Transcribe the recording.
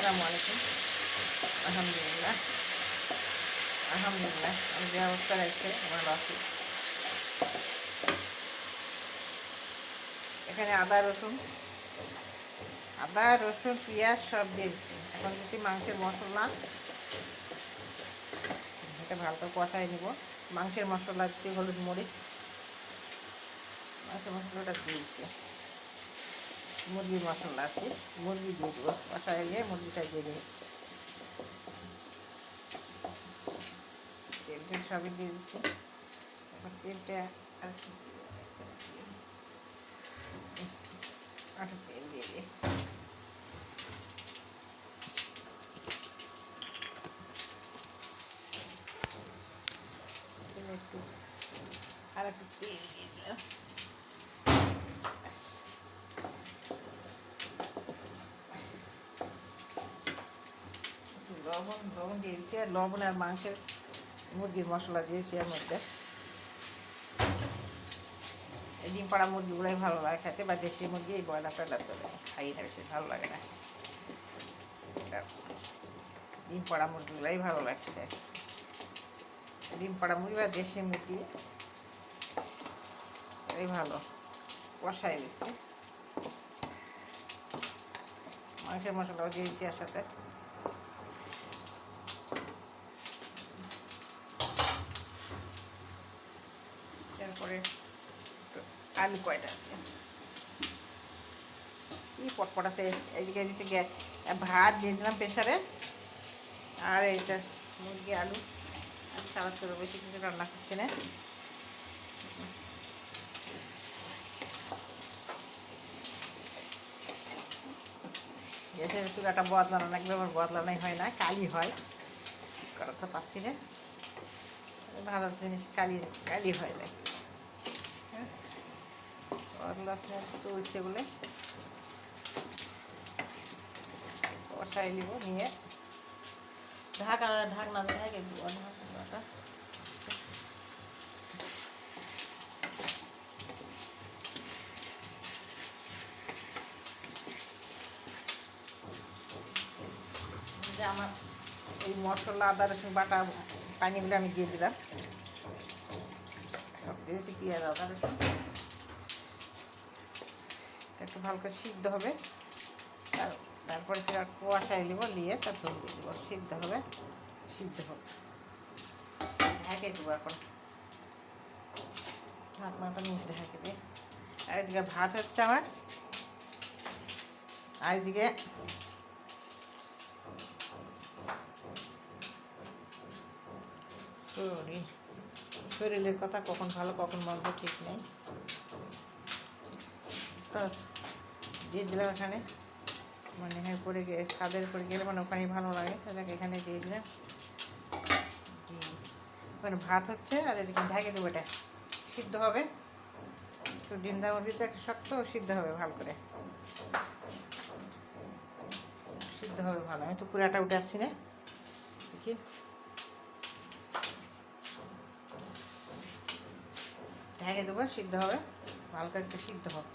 আসসালামু আলাইকুম। আলহামদুলিল্লাহ আলহামদুলিল্লাহ আমি যে অবস্থা রাখছে আমার বাসি। এখানে আদা রসুন পেঁয়াজ সব দিয়েছি। এখন দিয়েছি মাংসের মশলা, এটা ভালো করে কষাই নিব। মাংসের মশলা দিচ্ছি হলুদ মরিচ, মাংসের মশলাটা দিয়েছি। মুরগির মশলা আছে, মুরগি দিয়ে দেবো, কষাইলে মুরগিটা দিয়ে দেবো। তেলটা সবই দিয়ে দিচ্ছি। এবার তেলটা আর তেল দিয়ে দিই। একটু আর একটু তেল দিয়ে দিলাম। লবণ দিয়েছি, আর লবণ আর মাংসের মুরগির মশলা দিয়েছি এর মধ্যে। এই ডিম পাড়া মুরগিগুলোই ভালো লাগে খেতে, বা দেশি মুরগি এই ব্রয়লার টয়লার তো খাই না, বেশি ভালো লাগে না। ডিম পাড়া মুরগিগুলোই ভালো লাগছে। ডিম পাড়া মুরগি বা দেশি মুরগি এই ভালো। কষাই দিচ্ছি, মাংসের মশলাও দিয়েছি এর সাথে। তারপরে আলু কয়টা কি পটপট আছে, এদিকে দিয়েছি ভাত দিয়ে দিলাম প্রেশারে। আর এইটা মুরগি আলু আর সালাদ করে, বেশি কিছু রান্না করছি না। গ্যাসের চুলাটা বদলানো লাগবে, আমার বদলানোই হয় না, কালি হয়, করা তো পাচ্ছি না। ভালো জিনিস কালি হয় যায়, বদলাস না চলছে বলে। কষাই নিব, নিয়ে ঢাকনা ঢেকে দিব। ঢাকনাটা যে আমার এই মশলা আদা রসুন বাটা পানিগুলো আমি দিয়ে দিলাম। সব দিয়েছি পেঁয়াজ আদা রসুন, একটু ভালো করে সিদ্ধ হবে। তারপরে ফের কষাই নিব, নিয়ে তারপর দিয়ে দেবো। সিদ্ধ হবে ঢেকে দেবো। এখন ঢাকনাটা নিচে ঢেকে দিয়ে, আর এদিকে ভাত হচ্ছে আমার, আর এদিকে শরীরের কথা কখন ভালো কখন মন্দ ঠিক নেই, তো দিয়ে দিলাম এখানে। মানে হ্যাঁ পরে গিয়ে ছাদের উপরে গেলে মানে ওখানেই ভালো লাগে, তাদেরকে এখানে দিয়ে দিলাম। ওখানে ভাত হচ্ছে, আর এদিকে ঢেকে দেবো, এটা সিদ্ধ হবে। একটু ডিম দা মুরগিতে একটু শক্ত সিদ্ধ হবে, ভালো করে সিদ্ধ হবে ভালো। আমি তো পুরাটা উঠে আসছি না, দেখি ঢেকে দেবো, সিদ্ধ হবে ভালো করে, একটু সিদ্ধ হবে।